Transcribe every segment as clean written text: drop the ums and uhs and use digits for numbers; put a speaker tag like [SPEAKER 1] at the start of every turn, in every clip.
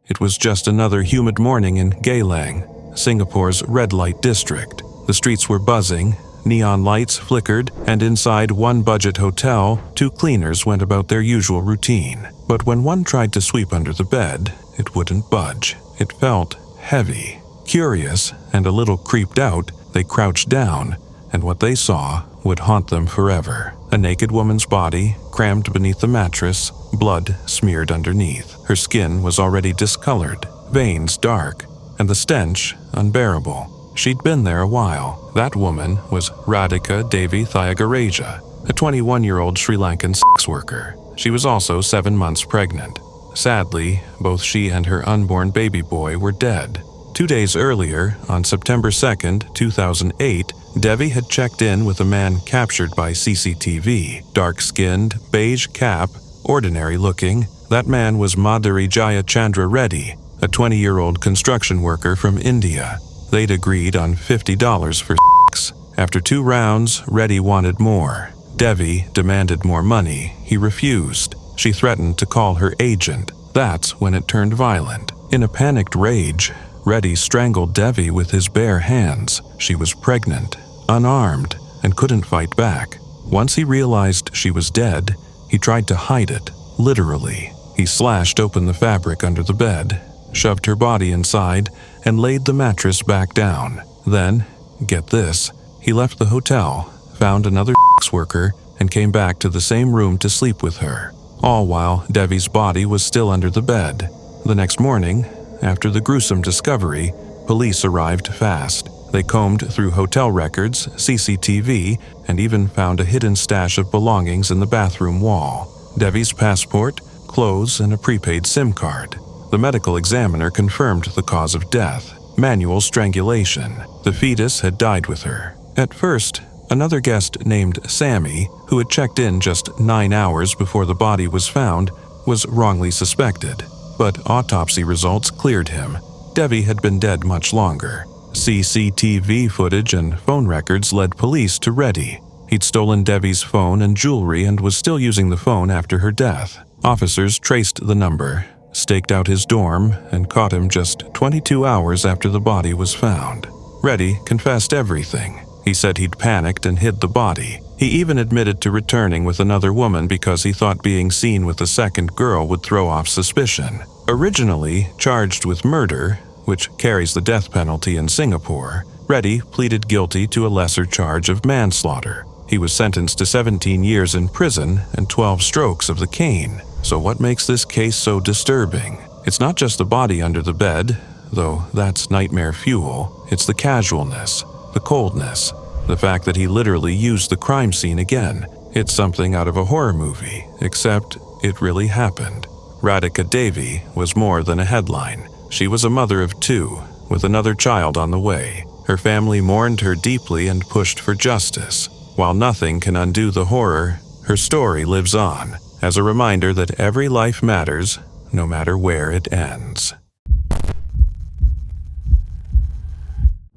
[SPEAKER 1] It was just another humid morning in Geylang, Singapore's red light district. The streets were buzzing, neon lights flickered, and inside one budget hotel, 2 cleaners went about their usual routine. But when one tried to sweep under the bed, it wouldn't budge. It felt heavy. Curious and a little creeped out, they crouched down, and what they saw would haunt them forever. A naked woman's body, crammed beneath the mattress, blood smeared underneath. Her skin was already discolored, veins dark, and the stench unbearable. She'd been there a while. That woman was Radhika Devi Thyagaraja, a 21-year-old Sri Lankan sex worker. She was also 7 months pregnant. Sadly, both she and her unborn baby boy were dead. 2 days earlier, on September 2, 2008, Devi had checked in with a man captured by CCTV. Dark-skinned, beige cap, ordinary-looking. That man was Madhuri Jaya Chandra Reddy, a 20-year-old construction worker from India. They'd agreed on $50 for sex. After 2 rounds, Reddy wanted more. Devi demanded more money. He refused. She threatened to call her agent. That's when it turned violent. In a panicked rage, Reddy strangled Devi with his bare hands. She was pregnant, unarmed, and couldn't fight back. Once he realized she was dead, he tried to hide it, literally. He slashed open the fabric under the bed, shoved her body inside, and laid the mattress back down. Then, get this, he left the hotel, found another sex worker, and came back to the same room to sleep with her. All while Devi's body was still under the bed. The next morning, after the gruesome discovery, police arrived fast. They combed through hotel records, CCTV, and even found a hidden stash of belongings in the bathroom wall. Devi's passport, clothes, and a prepaid SIM card. The medical examiner confirmed the cause of death: manual strangulation. The fetus had died with her. At first, another guest named Sammy, who had checked in just 9 hours before the body was found, was wrongly suspected. But autopsy results cleared him. Devi had been dead much longer. CCTV footage and phone records led police to Reddy. He'd stolen Devi's phone and jewelry and was still using the phone after her death. Officers traced the number, staked out his dorm, and caught him just 22 hours after the body was found. Reddy confessed everything. He said he'd panicked and hid the body. He even admitted to returning with another woman because he thought being seen with a second girl would throw off suspicion. Originally charged with murder, which carries the death penalty in Singapore, Reddy pleaded guilty to a lesser charge of manslaughter. He was sentenced to 17 years in prison and 12 strokes of the cane. So what makes this case so disturbing? It's not just the body under the bed, though that's nightmare fuel. It's the casualness, the coldness, the fact that he literally used the crime scene again. It's something out of a horror movie, except it really happened. Radhika Devi was more than a headline. She was a mother of 2, with another child on the way. Her family mourned her deeply and pushed for justice. While nothing can undo the horror, her story lives on, as a reminder that every life matters, no matter where it ends.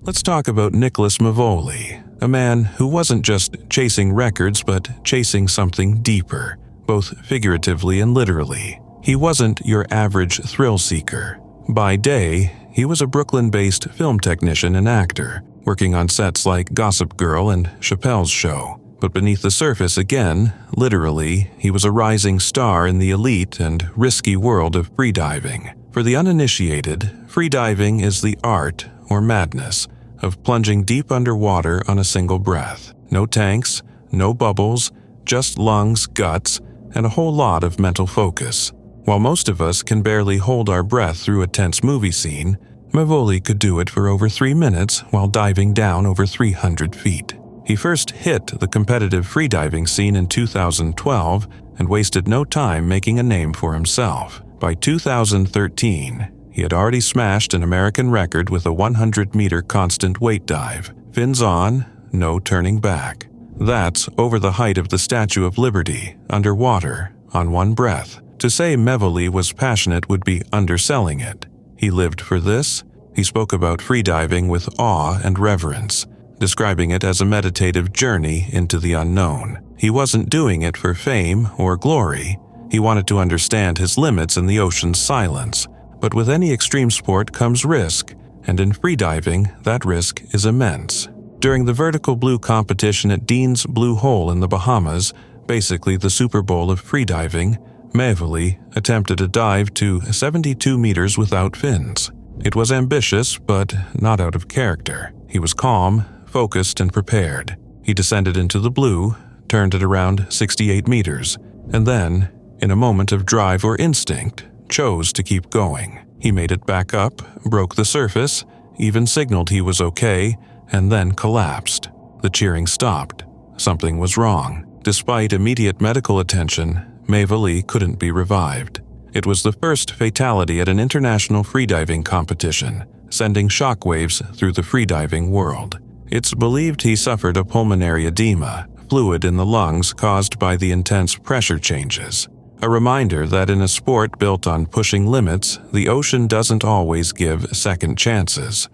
[SPEAKER 1] Let's talk about Nicholas Mevoli, a man who wasn't just chasing records but chasing something deeper, both figuratively and literally. He wasn't your average thrill seeker. By day, he was a Brooklyn-based film technician and actor, working on sets like Gossip Girl and Chappelle's Show. But beneath the surface again, literally, he was a rising star in the elite and risky world of freediving. For the uninitiated, freediving is the art, or madness, of plunging deep underwater on a single breath. No tanks, no bubbles, just lungs, guts, and a whole lot of mental focus. While most of us can barely hold our breath through a tense movie scene, Mevoli could do it for over 3 minutes while diving down over 300 feet. He first hit the competitive freediving scene in 2012 and wasted no time making a name for himself. By 2013, he had already smashed an American record with a 100-meter constant weight dive. Fins on, no turning back. That's over the height of the Statue of Liberty, underwater, on one breath. To say Mevoli was passionate would be underselling it. He lived for this. He spoke about freediving with awe and reverence, describing it as a meditative journey into the unknown. He wasn't doing it for fame or glory. He wanted to understand his limits in the ocean's silence, But with any extreme sport comes risk, and in freediving, that risk is immense. During the vertical blue competition at Dean's Blue Hole in the Bahamas, basically the Super Bowl of freediving, Mevoli attempted a dive to 72 meters without fins. It was ambitious, but not out of character. He was calm, focused, and prepared. He descended into the blue, turned at around 68 meters, and then, in a moment of drive or instinct, chose to keep going. He made it back up, broke the surface, even signaled he was okay, and then collapsed. The cheering stopped. Something was wrong. Despite immediate medical attention, Mevoli couldn't be revived. It was the first fatality at an international freediving competition, sending shockwaves through the freediving world. It's believed he suffered a pulmonary edema, fluid in the lungs caused by the intense pressure changes. A reminder that in a sport built on pushing limits, the ocean doesn't always give second chances.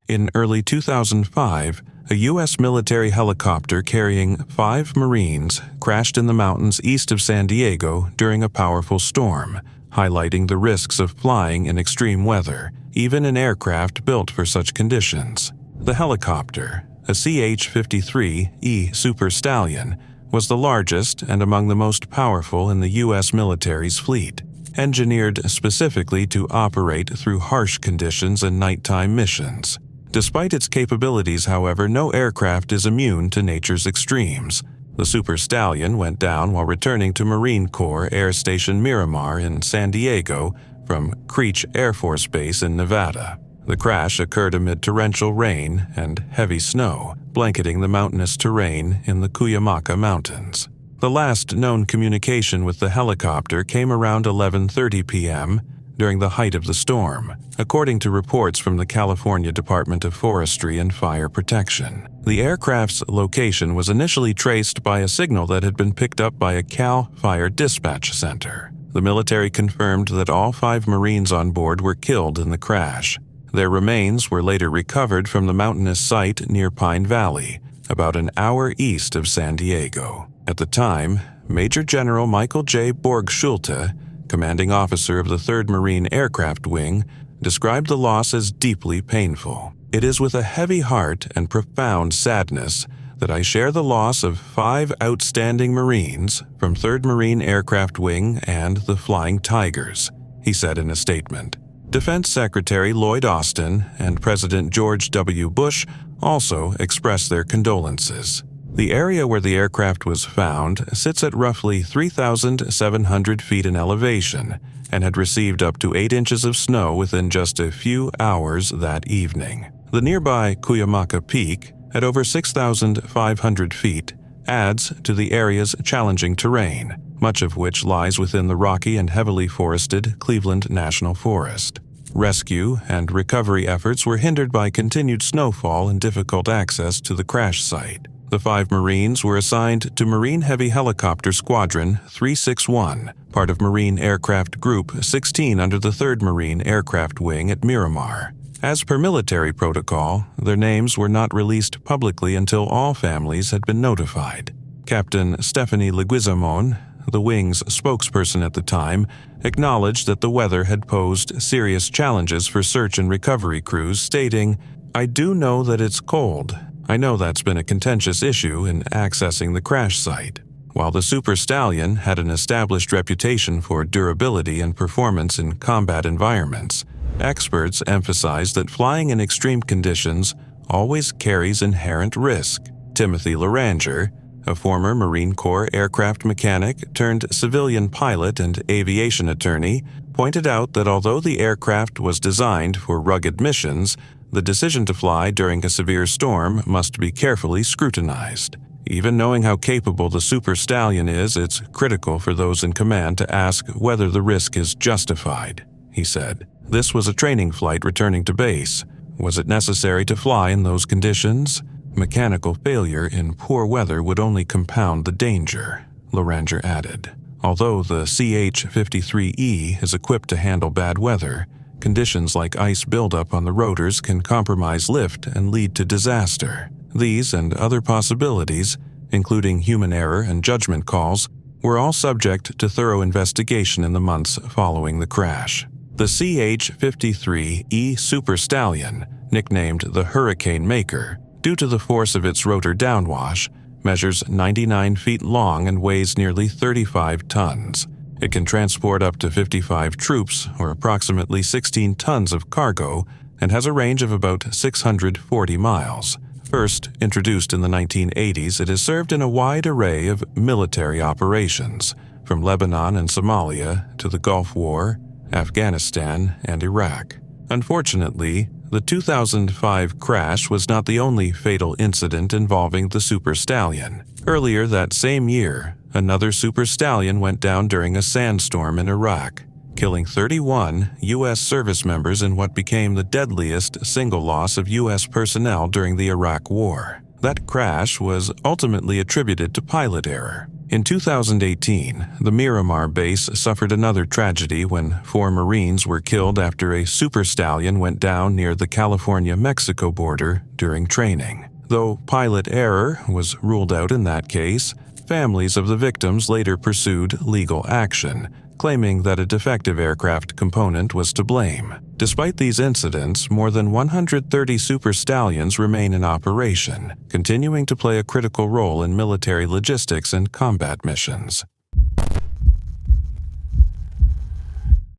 [SPEAKER 1] In early 2005, a U.S. military helicopter carrying 5 Marines crashed in the mountains east of San Diego during a powerful storm, highlighting the risks of flying in extreme weather, even in aircraft built for such conditions. The helicopter, a CH-53E Super Stallion, was the largest and among the most powerful in the U.S. military's fleet, engineered specifically to operate through harsh conditions and nighttime missions. Despite its capabilities, however, no aircraft is immune to nature's extremes. The Super Stallion went down while returning to Marine Corps Air Station Miramar in San Diego from Creech Air Force Base in Nevada. The crash occurred amid torrential rain and heavy snow, blanketing the mountainous terrain in the Cuyamaca Mountains. The last known communication with the helicopter came around 11:30 p.m. during the height of the storm, according to reports from the California Department of Forestry and Fire Protection. The aircraft's location was initially traced by a signal that had been picked up by a Cal Fire Dispatch Center. The military confirmed that all 5 Marines on board were killed in the crash. Their remains were later recovered from the mountainous site near Pine Valley, about an hour east of San Diego. At the time, Major General Michael J. Borg-Schulte, commanding officer of the 3rd Marine Aircraft Wing, described the loss as deeply painful. It is with a heavy heart and profound sadness that I share the loss of 5 outstanding Marines from 3rd Marine Aircraft Wing and the Flying Tigers, he said in a statement. Defense Secretary Lloyd Austin and President George W. Bush also expressed their condolences. The area where the aircraft was found sits at roughly 3,700 feet in elevation and had received up to 8 inches of snow within just a few hours that evening. The nearby Cuyamaca Peak, at over 6,500 feet, adds to the area's challenging terrain, much of which lies within the rocky and heavily forested Cleveland National Forest. Rescue and recovery efforts were hindered by continued snowfall and difficult access to the crash site. The 5 Marines were assigned to Marine Heavy Helicopter Squadron 361, part of Marine Aircraft Group 16 under the 3rd Marine Aircraft Wing at Miramar. As per military protocol, their names were not released publicly until all families had been notified. Captain Stephanie Leguizamon, the wing's spokesperson at the time, acknowledged that the weather had posed serious challenges for search and recovery crews, stating, "I do know that it's cold. I know that's been a contentious issue in accessing the crash site." While the Super Stallion had an established reputation for durability and performance in combat environments, experts emphasize that flying in extreme conditions always carries inherent risk. Timothy Laranger, a former Marine Corps aircraft mechanic turned civilian pilot and aviation attorney, pointed out that although the aircraft was designed for rugged missions, the decision to fly during a severe storm must be carefully scrutinized. Even knowing how capable the Super Stallion is, it's critical for those in command to ask whether the risk is justified, he said. This was a training flight returning to base. Was it necessary to fly in those conditions? Mechanical failure in poor weather would only compound the danger, Laranger added. Although the CH-53E is equipped to handle bad weather, conditions like ice buildup on the rotors can compromise lift and lead to disaster. These and other possibilities, including human error and judgment calls, were all subject to thorough investigation in the months following the crash. The CH-53E Super Stallion, nicknamed the Hurricane Maker, due to the force of its rotor downwash, measures 99 feet long and weighs nearly 35 tons. It can transport up to 55 troops, or approximately 16 tons of cargo, and has a range of about 640 miles. First introduced in the 1980s, it has served in a wide array of military operations, from Lebanon and Somalia to the Gulf War, Afghanistan, and Iraq. Unfortunately, the 2005 crash was not the only fatal incident involving the Super Stallion. Earlier that same year, another Super Stallion went down during a sandstorm in Iraq, killing 31 U.S. service members in what became the deadliest single loss of U.S. personnel during the Iraq War. That crash was ultimately attributed to pilot error. In 2018, the Miramar base suffered another tragedy when 4 Marines were killed after a Super Stallion went down near the California-Mexico border during training. Though pilot error was ruled out in that case, families of the victims later pursued legal action, claiming that a defective aircraft component was to blame. Despite these incidents, more than 130 Super Stallions remain in operation, continuing to play a critical role in military logistics and combat missions.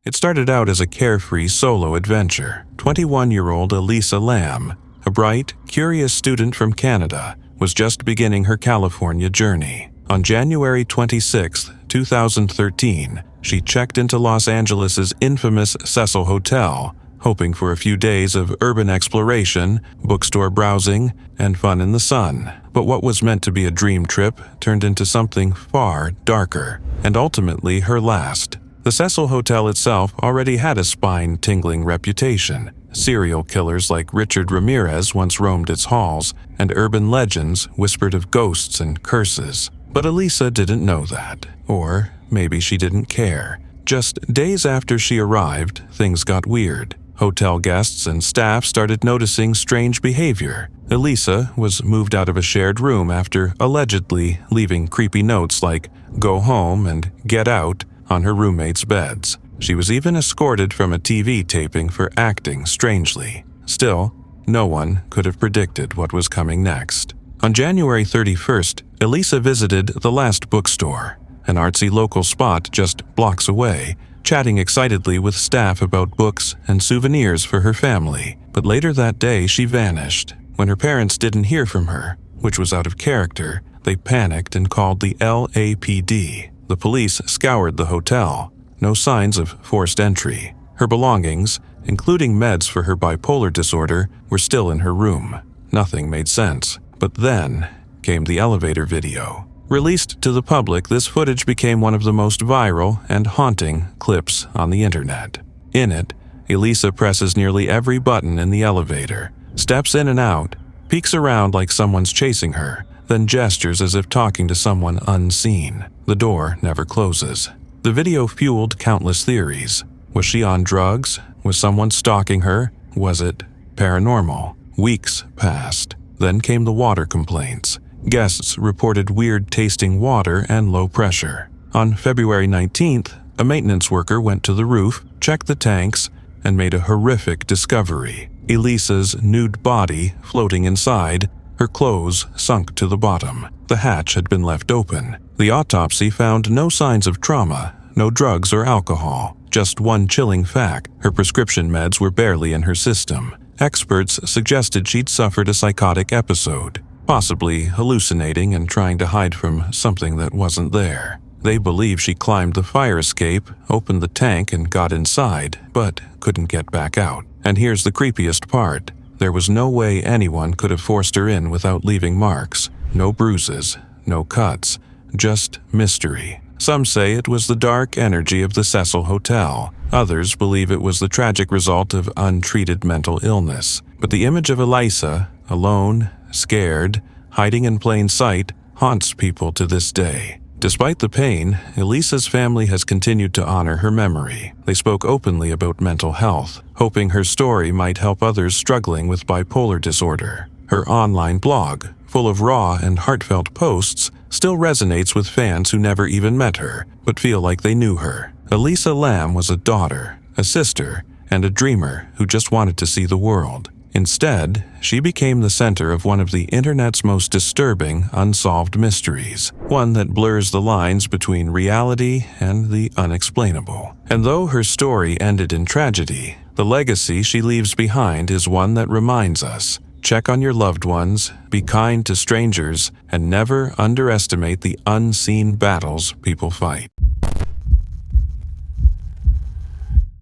[SPEAKER 1] It started out as a carefree solo adventure. 21-year-old Elisa Lam, a bright, curious student from Canada, was just beginning her California journey. On January 26, 2013, she checked into Los Angeles' infamous Cecil Hotel, hoping for a few days of urban exploration, bookstore browsing, and fun in the sun. But what was meant to be a dream trip turned into something far darker, and ultimately her last. The Cecil Hotel itself already had a spine-tingling reputation. Serial killers like Richard Ramirez once roamed its halls, and urban legends whispered of ghosts and curses. But Elisa didn't know that, or maybe she didn't care. Just days after she arrived, things got weird. Hotel guests and staff started noticing strange behavior. Elisa was moved out of a shared room after allegedly leaving creepy notes like "go home" and "get out" on her roommates' beds. She was even escorted from a TV taping for acting strangely. Still, no one could have predicted what was coming next. On January 31st, Elisa visited the Last Bookstore, an artsy local spot just blocks away, chatting excitedly with staff about books and souvenirs for her family. But later that day, she vanished. When her parents didn't hear from her, which was out of character, they panicked and called the LAPD. The police scoured the hotel. No signs of forced entry. Her belongings, including meds for her bipolar disorder, were still in her room. Nothing made sense. But then came the elevator video. Released to the public, this footage became one of the most viral and haunting clips on the internet. In it, Elisa presses nearly every button in the elevator, steps in and out, peeks around like someone's chasing her, then gestures as if talking to someone unseen. The door never closes. The video fueled countless theories. Was she on drugs? Was someone stalking her? Was it paranormal? Weeks passed. Then came the water complaints. Guests reported weird-tasting water and low pressure. On February 19th, a maintenance worker went to the roof, checked the tanks, and made a horrific discovery. Elisa's nude body floating inside, her clothes sunk to the bottom. The hatch had been left open. The autopsy found no signs of trauma, no drugs or alcohol. Just one chilling fact: her prescription meds were barely in her system. Experts suggested she'd suffered a psychotic episode, possibly hallucinating and trying to hide from something that wasn't there. They believe she climbed the fire escape, opened the tank and got inside, but couldn't get back out. And here's the creepiest part. There was no way anyone could have forced her in without leaving marks. No bruises, no cuts, just mystery. Some say it was the dark energy of the Cecil Hotel. Others believe it was the tragic result of untreated mental illness. But the image of Elisa, alone, scared, hiding in plain sight, haunts people to this day. Despite the pain, Elisa's family has continued to honor her memory. They spoke openly about mental health, hoping her story might help others struggling with bipolar disorder. Her online blog, full of raw and heartfelt posts, still resonates with fans who never even met her, but feel like they knew her. Elisa Lam was a daughter, a sister, and a dreamer who just wanted to see the world. Instead, she became the center of one of the internet's most disturbing unsolved mysteries, one that blurs the lines between reality and the unexplainable. And though her story ended in tragedy, the legacy she leaves behind is one that reminds us: check on your loved ones, be kind to strangers, and never underestimate the unseen battles people fight.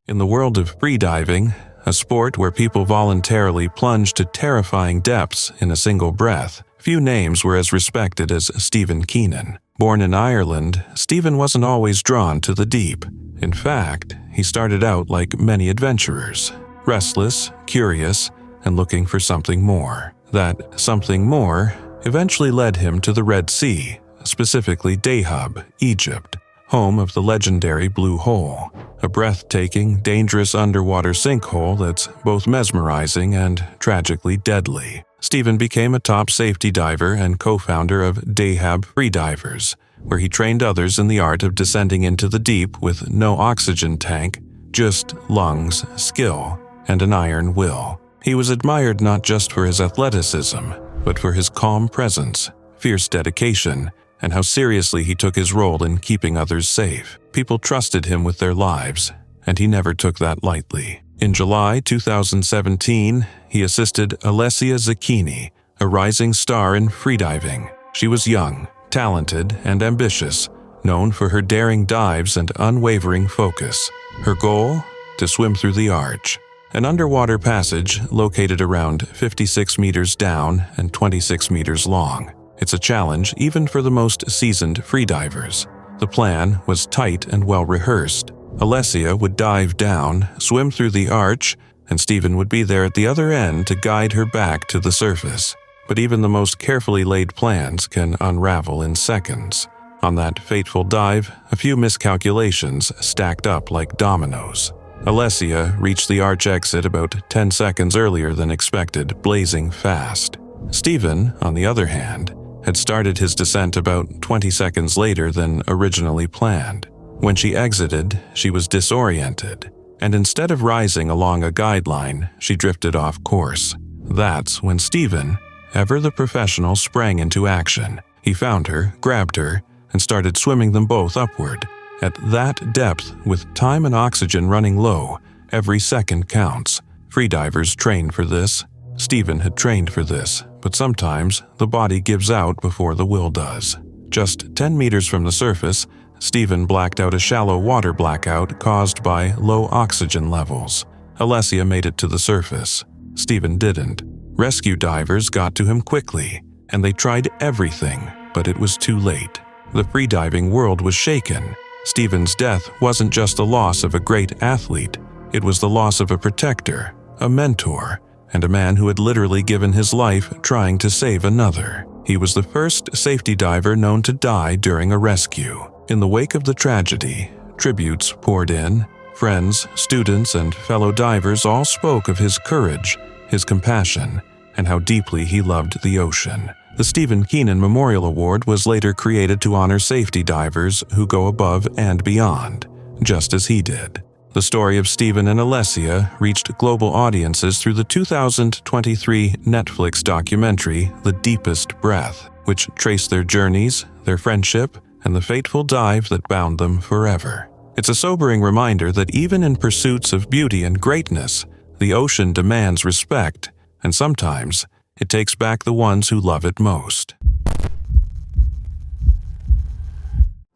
[SPEAKER 1] In the world of freediving, a sport where people voluntarily plunge to terrifying depths in a single breath, few names were as respected as Stephen Keenan. Born in Ireland, Stephen wasn't always drawn to the deep. In fact, he started out like many adventurers, restless, curious, and looking for something more. That something more eventually led him to the Red Sea, specifically Dahab, Egypt, home of the legendary Blue Hole, a breathtaking, dangerous underwater sinkhole that's both mesmerizing and tragically deadly. Stephen became a top safety diver and co-founder of Dahab Freedivers, where he trained others in the art of descending into the deep with no oxygen tank, just lungs, skill, and an iron will. He was admired not just for his athleticism, but for his calm presence, fierce dedication, and how seriously he took his role in keeping others safe. People trusted him with their lives, and he never took that lightly. In July 2017, he assisted Elisa Lam, a rising star in freediving. She was young, talented, and ambitious, known for her daring dives and unwavering focus. Her goal? To swim through the Arch, an underwater passage located around 56 meters down and 26 meters long. It's a challenge even for the most seasoned freedivers. The plan was tight and well-rehearsed. Elisa would dive down, swim through the arch, and Stephen would be there at the other end to guide her back to the surface. But even the most carefully laid plans can unravel in seconds. On that fateful dive, a few miscalculations stacked up like dominoes. Elisa reached the arch exit about 10 seconds earlier than expected, blazing fast. Stephen, on the other hand, had started his descent about 20 seconds later than originally planned. When she exited, she was disoriented, and instead of rising along a guideline, she drifted off course. That's when Stephen, ever the professional, sprang into action. He found her, grabbed her, and started swimming them both upward. At that depth, with time and oxygen running low, every second counts. Freedivers train for this. Stephen had trained for this, but sometimes the body gives out before the will does. Just 10 meters from the surface, Stephen blacked out a shallow water blackout caused by low oxygen levels. Elisa made it to the surface. Stephen didn't. Rescue divers got to him quickly, and they tried everything, but it was too late. The freediving world was shaken. Stephen's death wasn't just the loss of a great athlete, it was the loss of a protector, a mentor, and a man who had literally given his life trying to save another. He was the first safety diver known to die during a rescue. In the wake of the tragedy, tributes poured in. Friends, students, and fellow divers all spoke of his courage, his compassion, and how deeply he loved the ocean. The Stephen Keenan Memorial Award was later created to honor safety divers who go above and beyond, just as he did. The story of Stephen and Elisa reached global audiences through the 2023 Netflix documentary The Deepest Breath, which traced their journeys, their friendship, and the fateful dive that bound them forever. It's a sobering reminder that even in pursuits of beauty and greatness, the ocean demands respect, and sometimes it takes back the ones who love it most.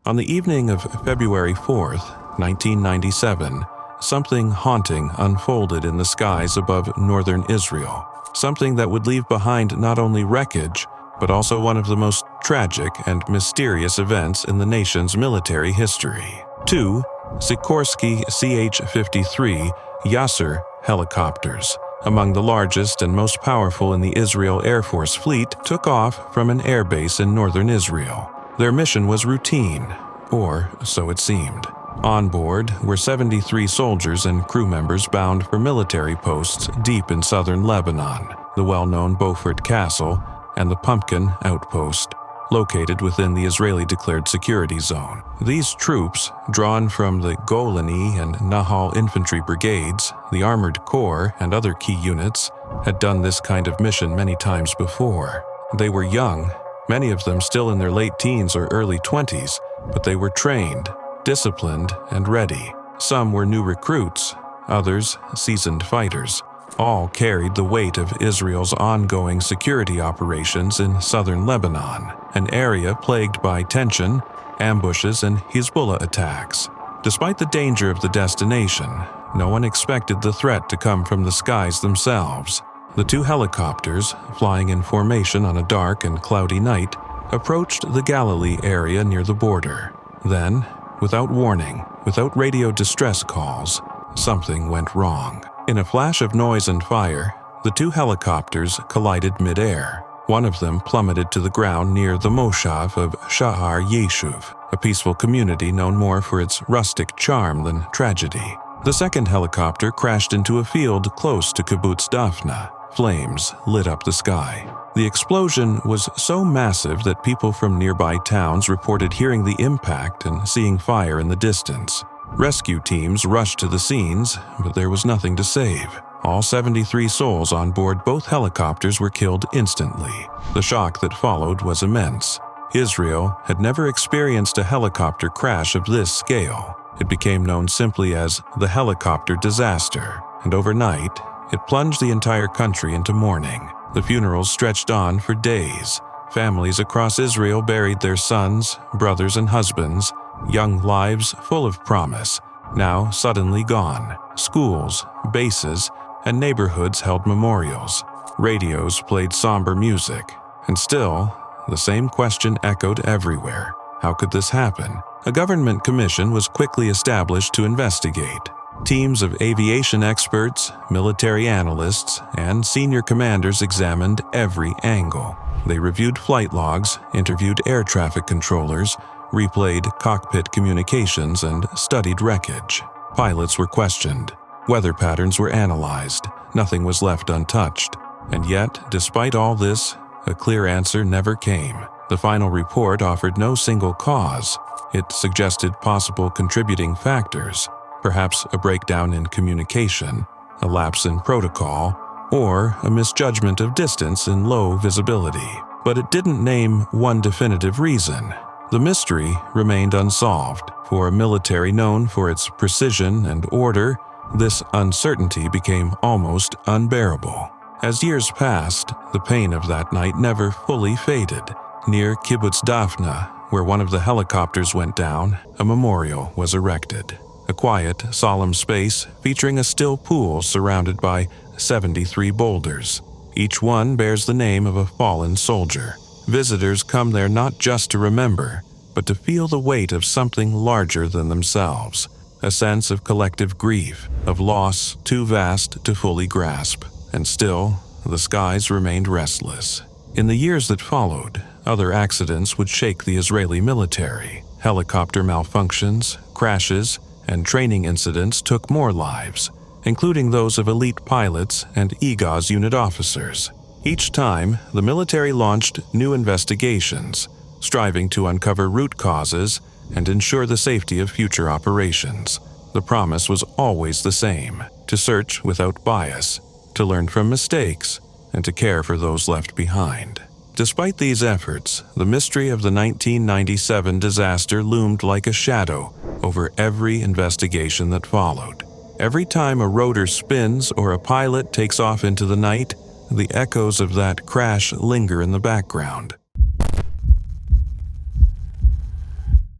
[SPEAKER 1] On the evening of February 4th, 1997, something haunting unfolded in the skies above northern Israel, something that would leave behind not only wreckage, but also one of the most tragic and mysterious events in the nation's military history. Two Sikorsky CH-53 Yasser helicopters, among the largest and most powerful in the Israel Air Force fleet, took off from an airbase in northern Israel. Their mission was routine, or so it seemed. On board were 73 soldiers and crew members bound for military posts deep in southern Lebanon, the well-known Beaufort Castle, and the Pumpkin Outpost. located within the Israeli-declared security zone. These troops, drawn from the Golani and Nahal infantry brigades, the Armored Corps, and other key units, had done this kind of mission many times before. They were young, many of them still in their late teens or early 20s, but they were trained, disciplined, and ready. Some were new recruits, others seasoned fighters. All carried the weight of Israel's ongoing security operations in southern Lebanon, an area plagued by tension, ambushes, and Hezbollah attacks. Despite the danger of the destination, no one expected the threat to come from the skies themselves. The two helicopters, flying in formation on a dark and cloudy night, approached the Galilee area near the border. Then, without warning, without radio distress calls, something went wrong. In a flash of noise and fire, the two helicopters collided mid-air. One of them plummeted to the ground near the Moshav of Shahar Yeshuv, a peaceful community known more for its rustic charm than tragedy. The second helicopter crashed into a field close to Kibbutz Dafna. Flames lit up the sky. The explosion was so massive that people from nearby towns reported hearing the impact and seeing fire in the distance. Rescue teams rushed to the scenes, but there was nothing to save. All 73 souls on board both helicopters were killed instantly. The shock that followed was immense. Israel had never experienced a helicopter crash of this scale. It became known simply as the helicopter disaster, and overnight, it plunged the entire country into mourning. The funerals stretched on for days. Families across Israel buried their sons, brothers, and husbands, young lives full of promise, now suddenly gone. Schools, bases, and neighborhoods held memorials. Radios played somber music, and still, the same question echoed everywhere. How could this happen? A government commission was quickly established to investigate. Teams of aviation experts, military analysts, and senior commanders examined every angle. They reviewed flight logs, interviewed air traffic controllers, replayed cockpit communications, and studied wreckage. Pilots were questioned. Weather patterns were analyzed. Nothing was left untouched. And yet, despite all this, a clear answer never came. The final report offered no single cause. It suggested possible contributing factors, perhaps a breakdown in communication, a lapse in protocol, or a misjudgment of distance in low visibility. But it didn't name one definitive reason. The mystery remained unsolved. For a military known for its precision and order, this uncertainty became almost unbearable. As years passed, the pain of that night never fully faded. Near Kibbutz Dafna, where one of the helicopters went down, a memorial was erected. A quiet, solemn space featuring a still pool surrounded by 73 boulders. Each one bears the name of a fallen soldier. Visitors come there not just to remember, but to feel the weight of something larger than themselves. A sense of collective grief, of loss too vast to fully grasp. And still, the skies remained restless. In the years that followed, other accidents would shake the Israeli military. Helicopter malfunctions, crashes, and training incidents took more lives, including those of elite pilots and EGOS unit officers. Each time, the military launched new investigations, striving to uncover root causes and ensure the safety of future operations. The promise was always the same: to search without bias, to learn from mistakes, and to care for those left behind. Despite these efforts, the mystery of the 1997 disaster loomed like a shadow over every investigation that followed. Every time a rotor spins or a pilot takes off into the night, the echoes of that crash linger in the background.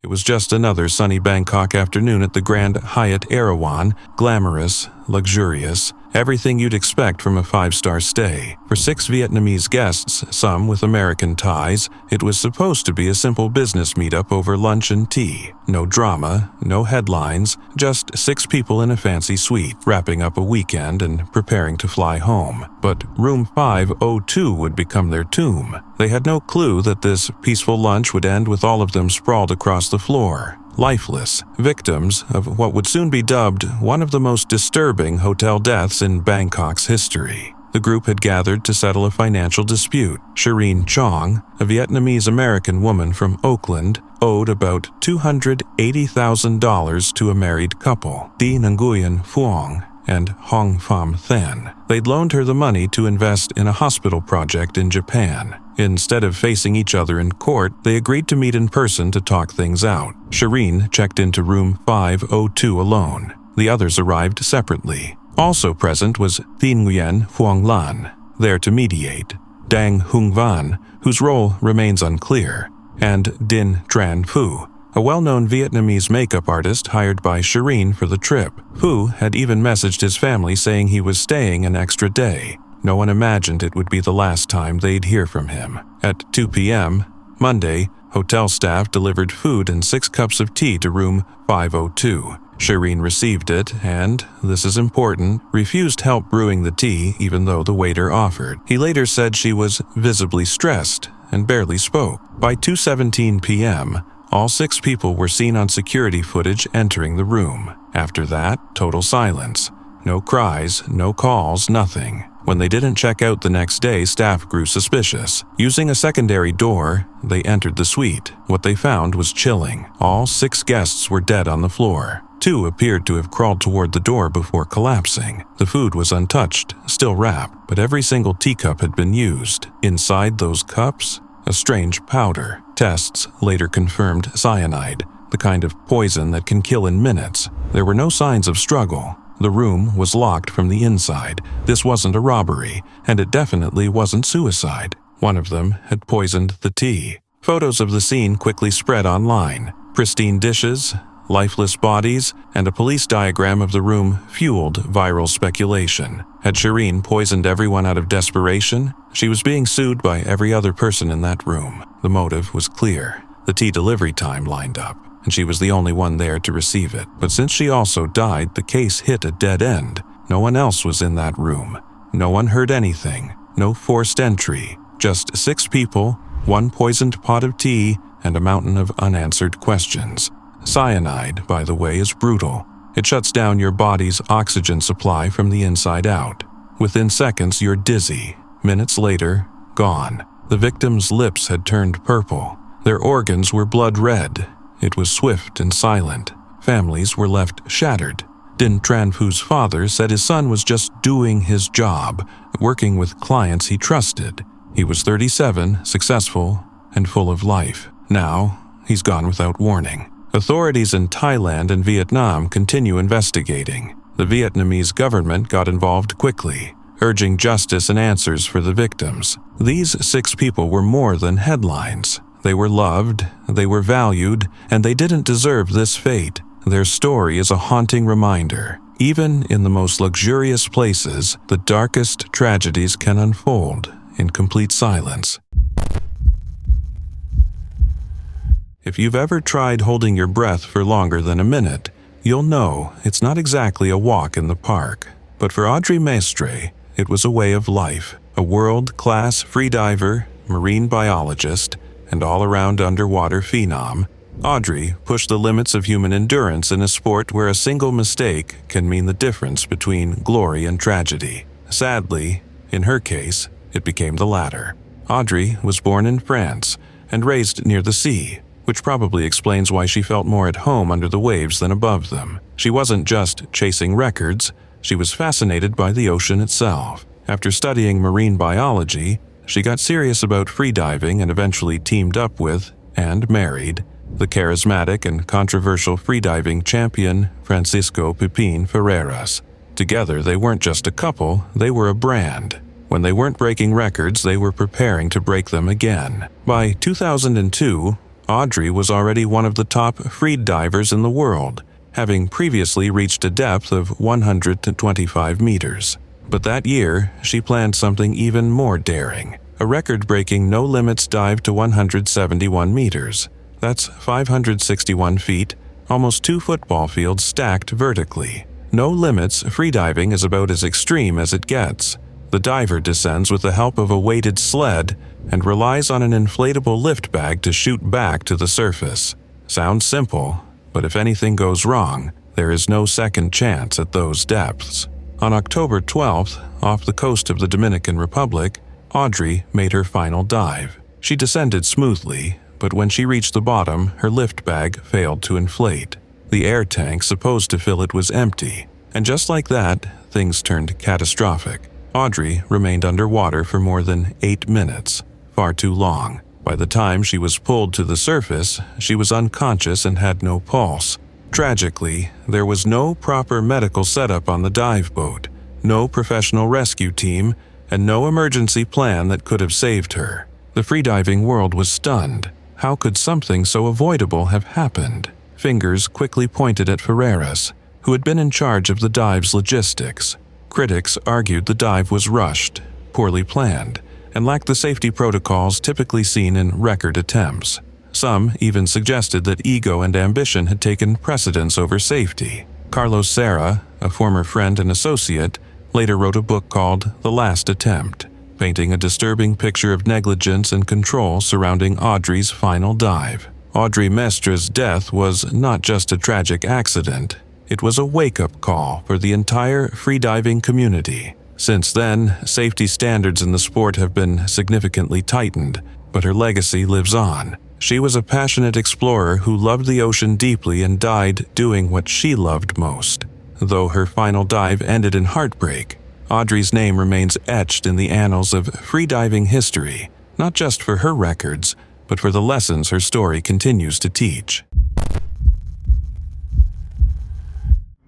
[SPEAKER 1] It was just another sunny Bangkok afternoon at the Grand Hyatt Erawan, glamorous, luxurious, everything you'd expect from a five-star stay. For 6 Vietnamese guests, some with American ties, it was supposed to be a simple business meetup over lunch and tea. No drama, no headlines, just 6 people in a fancy suite, wrapping up a weekend and preparing to fly home. But room 502 would become their tomb. They had no clue that this peaceful lunch would end with all of them sprawled across the floor, lifeless, victims of what would soon be dubbed one of the most disturbing hotel deaths in Bangkok's history. The group had gathered to settle a financial dispute. Shireen Chong, a Vietnamese-American woman from Oakland, owed about $280,000 to a married couple, Thi Nguyen Phuong and Hong Pham Thanh. They'd loaned her the money to invest in a hospital project in Japan. Instead of facing each other in court, they agreed to meet in person to talk things out. Shireen checked into room 502 alone. The others arrived separately. Also present was Thi Nguyen Phuong Lan, there to mediate, Dang Hung Van, whose role remains unclear, and Din Tran Phu, a well-known Vietnamese makeup artist hired by Shireen for the trip. Phu had even messaged his family saying he was staying an extra day. No one imagined it would be the last time they'd hear from him. At 2 p.m., Monday, hotel staff delivered food and 6 cups of tea to room 502. Shireen received it and, this is important, refused help brewing the tea even though the waiter offered. He later said she was visibly stressed and barely spoke. By 2:17 p.m., all 6 people were seen on security footage entering the room. After that, total silence. No cries, no calls, nothing. When they didn't check out the next day, staff grew suspicious. Using a secondary door, they entered the suite. What they found was chilling. All 6 guests were dead on the floor. 2 appeared to have crawled toward the door before collapsing. The food was untouched, still wrapped, but every single teacup had been used. Inside those cups, a strange powder. Tests later confirmed cyanide, the kind of poison that can kill in minutes. There were no signs of struggle. The room was locked from the inside. This wasn't a robbery, and it definitely wasn't suicide. One of them had poisoned the tea. Photos of the scene quickly spread online. Pristine dishes, lifeless bodies, and a police diagram of the room fueled viral speculation. Had Shireen poisoned everyone out of desperation? She was being sued by every other person in that room. The motive was clear. The tea delivery time lined up, and she was the only one there to receive it. But since she also died, the case hit a dead end. No one else was in that room. No one heard anything. No forced entry. Just 6 people, 1 poisoned pot of tea, and a mountain of unanswered questions. Cyanide, by the way, is brutal. It shuts down your body's oxygen supply from the inside out. Within seconds, you're dizzy. Minutes later, gone. The victims' lips had turned purple. Their organs were blood red. It was swift and silent. Families were left shattered. Din Tran Phu's father said his son was just doing his job, working with clients he trusted. He was 37, successful, and full of life. Now, he's gone without warning. Authorities in Thailand and Vietnam continue investigating. The Vietnamese government got involved quickly, urging justice and answers for the victims. These 6 people were more than headlines. They were loved, they were valued, and they didn't deserve this fate. Their story is a haunting reminder. Even in the most luxurious places, the darkest tragedies can unfold in complete silence. If you've ever tried holding your breath for longer than a minute, you'll know it's not exactly a walk in the park. But for Audrey Mestre, it was a way of life. A world-class freediver, marine biologist, and all-around underwater phenom, Audrey pushed the limits of human endurance in a sport where a single mistake can mean the difference between glory and tragedy. Sadly, in her case, it became the latter. Audrey was born in France and raised near the sea, which probably explains why she felt more at home under the waves than above them. She wasn't just chasing records, she was fascinated by the ocean itself. After studying marine biology, she got serious about freediving and eventually teamed up with, and married, the charismatic and controversial freediving champion Francisco Pepin Ferreras. Together, they weren't just a couple, they were a brand. When they weren't breaking records, they were preparing to break them again. By 2002, Audrey was already one of the top freed divers in the world, having previously reached a depth of 125 meters. But that year, she planned something even more daring, a record-breaking no-limits dive to 171 meters. That's 561 feet, almost 2 football fields stacked vertically. No limits freediving is about as extreme as it gets. The diver descends with the help of a weighted sled and relies on an inflatable lift bag to shoot back to the surface. Sounds simple, but if anything goes wrong, there is no second chance at those depths. On October 12th, off the coast of the Dominican Republic, Audrey made her final dive. She descended smoothly, but when she reached the bottom, her lift bag failed to inflate. The air tank supposed to fill it was empty, and just like that, things turned catastrophic. Audrey remained underwater for more than 8 minutes, far too long. By the time she was pulled to the surface, she was unconscious and had no pulse. Tragically, there was no proper medical setup on the dive boat, no professional rescue team, and no emergency plan that could have saved her. The freediving world was stunned. How could something so avoidable have happened? Fingers quickly pointed at Ferreras, who had been in charge of the dive's logistics. Critics argued the dive was rushed, poorly planned, and lacked the safety protocols typically seen in record attempts. Some even suggested that ego and ambition had taken precedence over safety. Carlos Serra, a former friend and associate, later wrote a book called The Last Attempt, painting a disturbing picture of negligence and control surrounding Audrey's final dive. Audrey Mestre's death was not just a tragic accident, it was a wake-up call for the entire freediving community. Since then, safety standards in the sport have been significantly tightened, but her legacy lives on. She was a passionate explorer who loved the ocean deeply and died doing what she loved most. Though her final dive ended in heartbreak, Audrey's name remains etched in the annals of freediving history, not just for her records, but for the lessons her story continues to teach.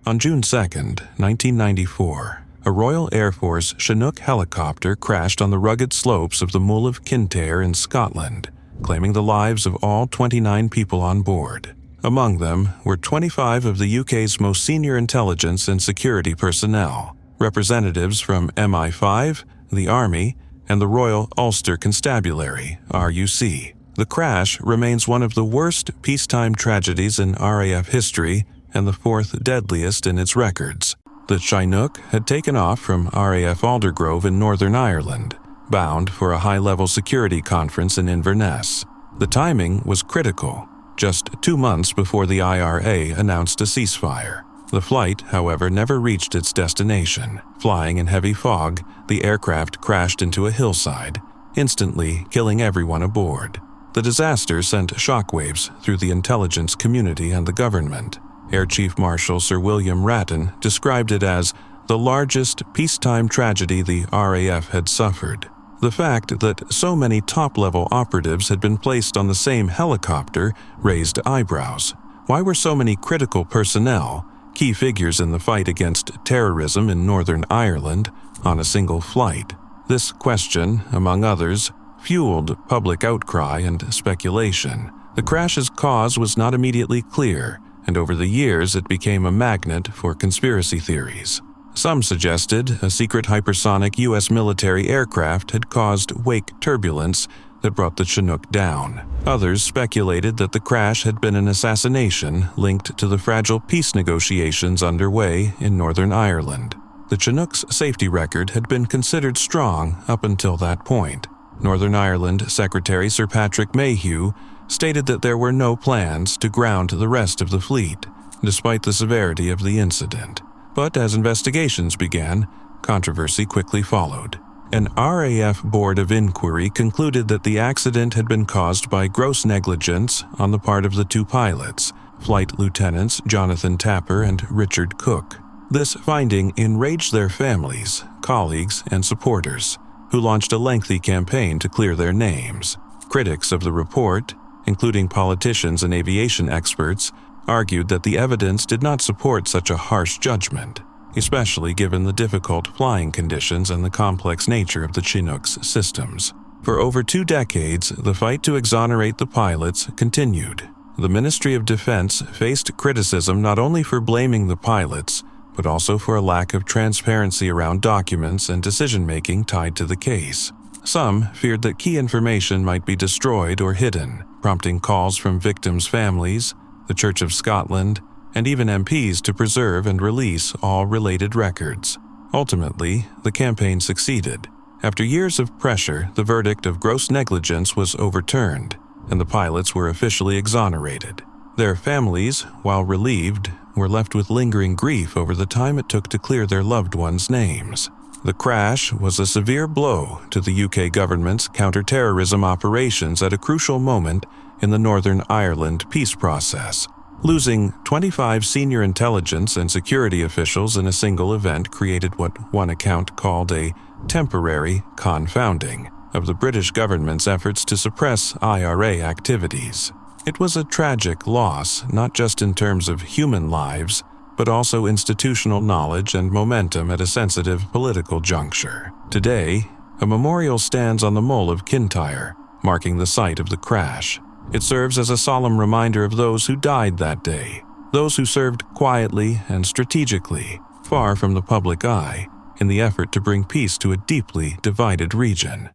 [SPEAKER 1] On June 2, 1994, a Royal Air Force Chinook helicopter crashed on the rugged slopes of the Mull of Kintyre in Scotland, claiming the lives of all 29 people on board. Among them were 25 of the UK's most senior intelligence and security personnel, representatives from MI5, the Army, and the Royal Ulster Constabulary, RUC. The crash remains one of the worst peacetime tragedies in RAF history and the fourth deadliest in its records. The Chinook had taken off from RAF Aldergrove in Northern Ireland, bound for a high-level security conference in Inverness. The timing was critical, just 2 months before the IRA announced a ceasefire. The flight, however, never reached its destination. Flying in heavy fog, the aircraft crashed into a hillside, instantly killing everyone aboard. The disaster sent shockwaves through the intelligence community and the government. Air Chief Marshal Sir William Ratton described it as the largest peacetime tragedy the RAF had suffered. The fact that so many top-level operatives had been placed on the same helicopter raised eyebrows. Why were so many critical personnel, key figures in the fight against terrorism in Northern Ireland, on a single flight? This question, among others, fueled public outcry and speculation. The crash's cause was not immediately clear, and over the years it became a magnet for conspiracy theories. Some suggested a secret hypersonic U.S. military aircraft had caused wake turbulence that brought the Chinook down. Others speculated that the crash had been an assassination linked to the fragile peace negotiations underway in Northern Ireland. The Chinook's safety record had been considered strong up until that point. Northern Ireland Secretary Sir Patrick Mayhew stated that there were no plans to ground the rest of the fleet, despite the severity of the incident. But as investigations began, controversy quickly followed. An RAF Board of Inquiry concluded that the accident had been caused by gross negligence on the part of the two pilots, Flight Lieutenants Jonathan Tapper and Richard Cook. This finding enraged their families, colleagues, and supporters, who launched a lengthy campaign to clear their names. Critics of the report, including politicians and aviation experts, argued that the evidence did not support such a harsh judgment, especially given the difficult flying conditions and the complex nature of the Chinook's systems. For over 2 decades, the fight to exonerate the pilots continued. The Ministry of Defense faced criticism not only for blaming the pilots, but also for a lack of transparency around documents and decision-making tied to the case. Some feared that key information might be destroyed or hidden, prompting calls from victims' families, the Church of Scotland, and even MPs to preserve and release all related records. Ultimately, the campaign succeeded. After years of pressure, the verdict of gross negligence was overturned, and the pilots were officially exonerated. Their families, while relieved, were left with lingering grief over the time it took to clear their loved ones' names. The crash was a severe blow to the UK government's counter-terrorism operations at a crucial moment in the Northern Ireland peace process. Losing 25 senior intelligence and security officials in a single event created what one account called a temporary confounding of the British government's efforts to suppress IRA activities. It was a tragic loss, not just in terms of human lives, but also institutional knowledge and momentum at a sensitive political juncture. Today, a memorial stands on the mole of Kintyre, marking the site of the crash. It serves as a solemn reminder of those who died that day, those who served quietly and strategically, far from the public eye, in the effort to bring peace to a deeply divided region.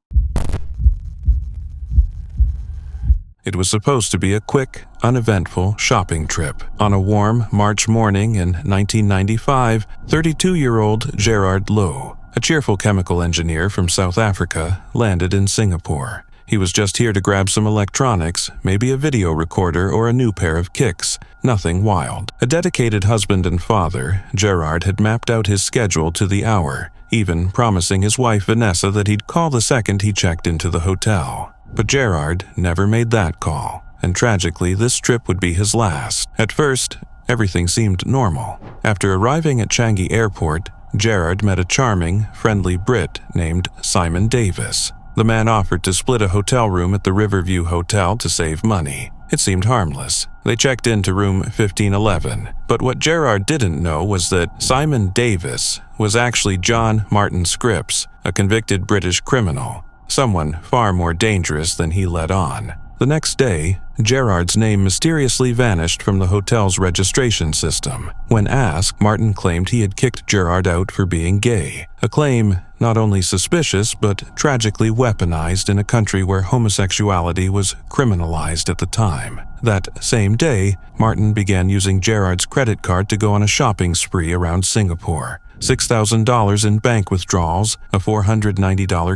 [SPEAKER 1] It was supposed to be a quick, uneventful shopping trip. On a warm March morning in 1995, 32-year-old Gerard Lowe, a cheerful chemical engineer from South Africa, landed in Singapore. He was just here to grab some electronics, maybe a video recorder or a new pair of kicks. Nothing wild. A dedicated husband and father, Gerard had mapped out his schedule to the hour, even promising his wife Vanessa that he'd call the second he checked into the hotel. But Gerard never made that call, and tragically this trip would be his last. At first, everything seemed normal. After arriving at Changi Airport, Gerard met a charming, friendly Brit named Simon Davis. The man offered to split a hotel room at the Riverview Hotel to save money. It seemed harmless. They checked into room 1511, but what Gerard didn't know was that Simon Davis was actually John Martin Scripps, a convicted British criminal, someone far more dangerous than he let on. The next day, Gerard's name mysteriously vanished from the hotel's registration system. When asked, Martin claimed he had kicked Gerard out for being gay, a claim not only suspicious but tragically weaponized in a country where homosexuality was criminalized at the time. That same day, Martin began using Gerard's credit card to go on a shopping spree around Singapore. $6,000 in bank withdrawals, a $490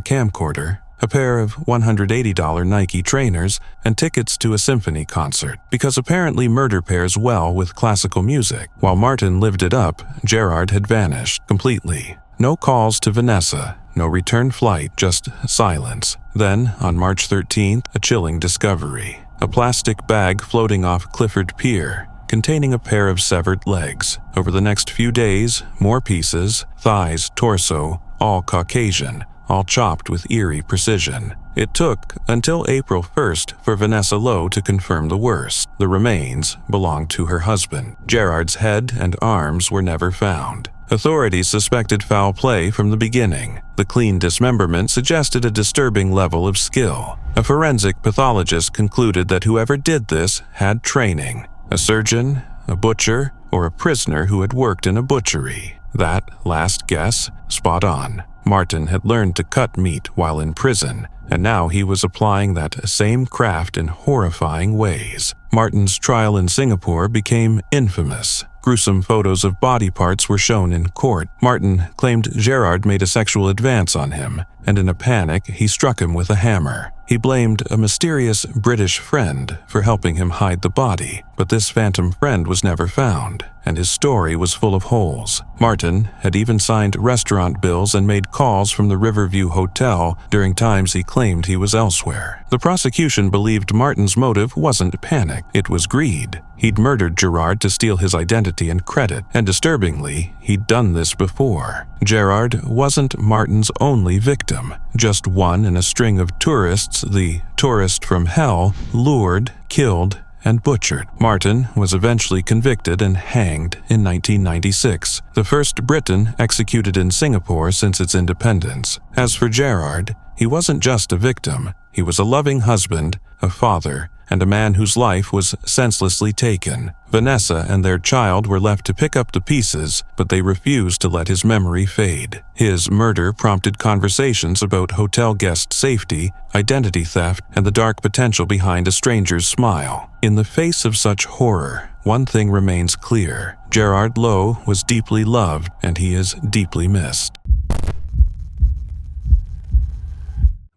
[SPEAKER 1] camcorder, a pair of $180 Nike trainers, and tickets to a symphony concert. Because apparently murder pairs well with classical music. While Martin lived it up, Gerard had vanished completely. No calls to Vanessa, no return flight, just silence. Then, on March 13th, a chilling discovery. A plastic bag floating off Clifford Pier, containing a pair of severed legs. Over the next few days, more pieces, thighs, torso, all Caucasian, all chopped with eerie precision. It took until April 1st for Vanessa Lowe to confirm the worst. The remains belonged to her husband. Gerard's head and arms were never found. Authorities suspected foul play from the beginning. The clean dismemberment suggested a disturbing level of skill. A forensic pathologist concluded that whoever did this had training. A surgeon, a butcher, or a prisoner who had worked in a butchery. That last guess, spot on. Martin had learned to cut meat while in prison, and now he was applying that same craft in horrifying ways. Martin's trial in Singapore became infamous. Gruesome photos of body parts were shown in court. Martin claimed Gerard made a sexual advance on him, and in a panic, he struck him with a hammer. He blamed a mysterious British friend for helping him hide the body, but this phantom friend was never found, and his story was full of holes. Martin had even signed restaurant bills and made calls from the Riverview Hotel during times he claimed he was elsewhere. The prosecution believed Martin's motive wasn't panic, it was greed. He'd murdered Gerard to steal his identity and credit, and disturbingly, he'd done this before. Gerard wasn't Martin's only victim, just one in a string of tourists the tourist from hell lured, killed, and butchered. Martin was eventually convicted and hanged in 1996, the first Briton executed in Singapore since its independence. As for Gerard, he wasn't just a victim, he was a loving husband, a father, and a man whose life was senselessly taken. Vanessa and their child were left to pick up the pieces, but they refused to let his memory fade. His murder prompted conversations about hotel guest safety, identity theft, and the dark potential behind a stranger's smile. In the face of such horror, one thing remains clear. Gerard Lowe was deeply loved, and he is deeply missed.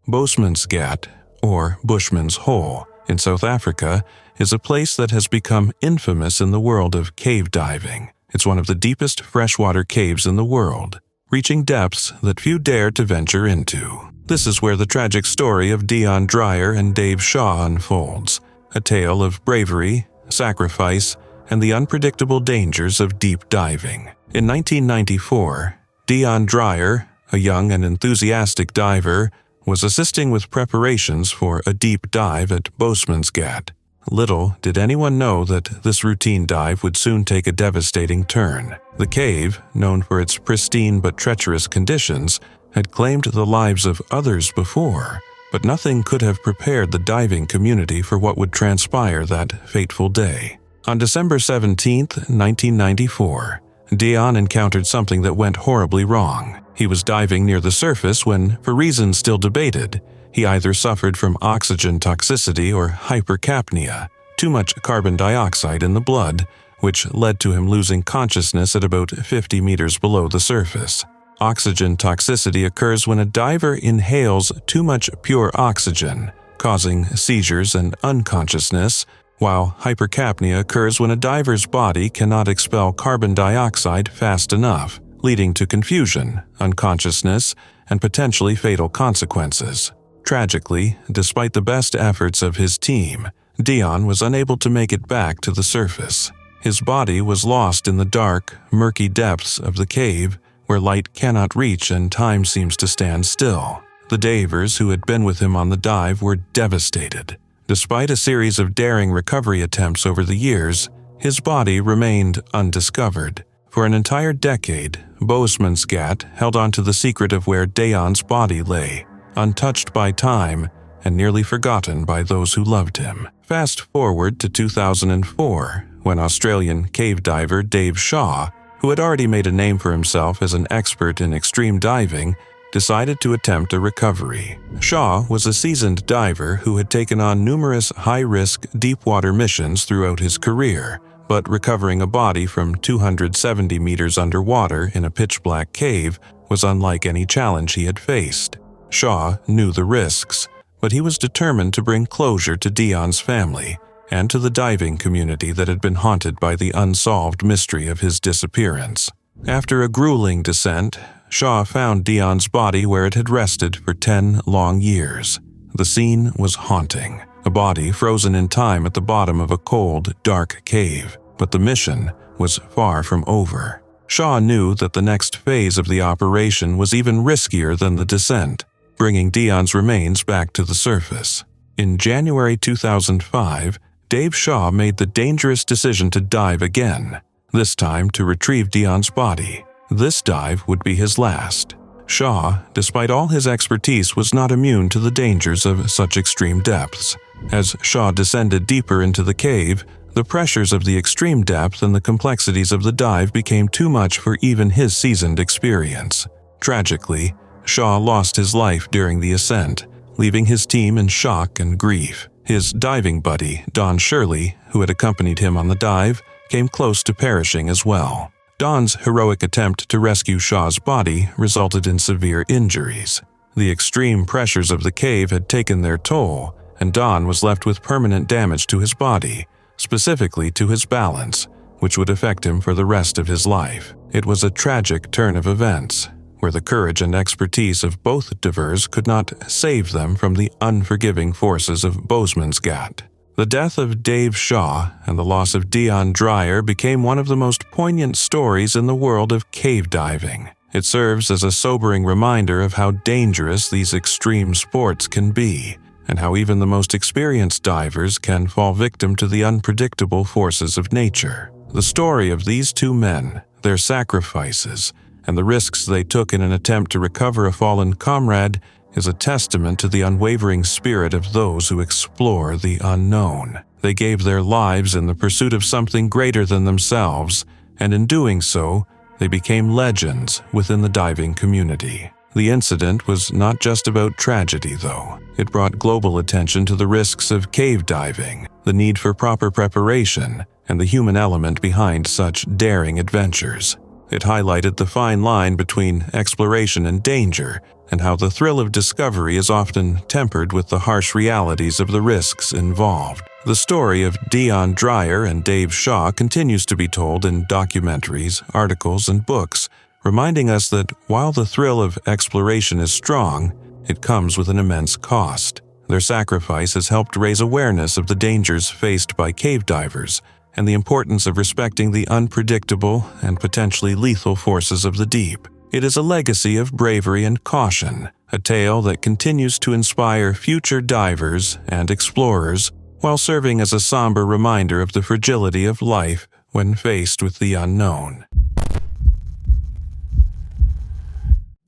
[SPEAKER 1] Bosmansgat, or Bushman's Hole, in South Africa, is a place that has become infamous in the world of cave diving. It's one of the deepest freshwater caves in the world, reaching depths that few dare to venture into. This is where the tragic story of Dion Dreyer and Dave Shaw unfolds, a tale of bravery, sacrifice, and the unpredictable dangers of deep diving. In 1994, Dion Dreyer, a young and enthusiastic diver, was assisting with preparations for a deep dive at Bushman's Gat. Little did anyone know that this routine dive would soon take a devastating turn. The cave, known for its pristine but treacherous conditions, had claimed the lives of others before, but nothing could have prepared the diving community for what would transpire that fateful day. On December 17, 1994, Dion encountered something that went horribly wrong. He was diving near the surface when, for reasons still debated, he either suffered from oxygen toxicity or hypercapnia, too much carbon dioxide in the blood, which led to him losing consciousness at about 50 meters below the surface. Oxygen toxicity occurs when a diver inhales too much pure oxygen, causing seizures and unconsciousness, while hypercapnia occurs when a diver's body cannot expel carbon dioxide fast enough, leading to confusion, unconsciousness, and potentially fatal consequences. Tragically, despite the best efforts of his team, Dion was unable to make it back to the surface. His body was lost in the dark, murky depths of the cave, where light cannot reach and time seems to stand still. The divers who had been with him on the dive were devastated. Despite a series of daring recovery attempts over the years, his body remained undiscovered. For an entire decade, Bushman's Gat held on to the secret of where Dion's body lay, untouched by time and nearly forgotten by those who loved him. Fast forward to 2004, when Australian cave diver Dave Shaw, who had already made a name for himself as an expert in extreme diving, decided to attempt a recovery. Shaw was a seasoned diver who had taken on numerous high-risk deep-water missions throughout his career, but recovering a body from 270 meters underwater in a pitch-black cave was unlike any challenge he had faced. Shaw knew the risks, but he was determined to bring closure to Dion's family and to the diving community that had been haunted by the unsolved mystery of his disappearance. After a grueling descent, Shaw found Dion's body where it had rested for 10 long years. The scene was haunting, a body frozen in time at the bottom of a cold, dark cave. But the mission was far from over. Shaw knew that the next phase of the operation was even riskier than the descent, bringing Dion's remains back to the surface. In January 2005, Dave Shaw made the dangerous decision to dive again, this time to retrieve Dion's body. This dive would be his last. Shaw, despite all his expertise, was not immune to the dangers of such extreme depths. As Shaw descended deeper into the cave, the pressures of the extreme depth and the complexities of the dive became too much for even his seasoned experience. Tragically, Shaw lost his life during the ascent, leaving his team in shock and grief. His diving buddy, Don Shirley, who had accompanied him on the dive, came close to perishing as well. Don's heroic attempt to rescue Shaw's body resulted in severe injuries. The extreme pressures of the cave had taken their toll, and Don was left with permanent damage to his body, specifically to his balance, which would affect him for the rest of his life. It was a tragic turn of events, where the courage and expertise of both divers could not save them from the unforgiving forces of Bushman's Gat. The death of Dave Shaw and the loss of Dion Dreyer became one of the most poignant stories in the world of cave diving. It serves as a sobering reminder of how dangerous these extreme sports can be, and how even the most experienced divers can fall victim to the unpredictable forces of nature. The story of these two men, their sacrifices, and the risks they took in an attempt to recover a fallen comrade is a testament to the unwavering spirit of those who explore the unknown. They gave their lives in the pursuit of something greater than themselves, and in doing so, they became legends within the diving community. The incident was not just about tragedy, though. It brought global attention to the risks of cave diving, the need for proper preparation, and the human element behind such daring adventures. It highlighted the fine line between exploration and danger, and how the thrill of discovery is often tempered with the harsh realities of the risks involved. The story of Dion Dreyer and Dave Shaw continues to be told in documentaries, articles, and books, reminding us that while the thrill of exploration is strong, it comes with an immense cost. Their sacrifice has helped raise awareness of the dangers faced by cave divers and the importance of respecting the unpredictable and potentially lethal forces of the deep. It is a legacy of bravery and caution, a tale that continues to inspire future divers and explorers while serving as a somber reminder of the fragility of life when faced with the unknown.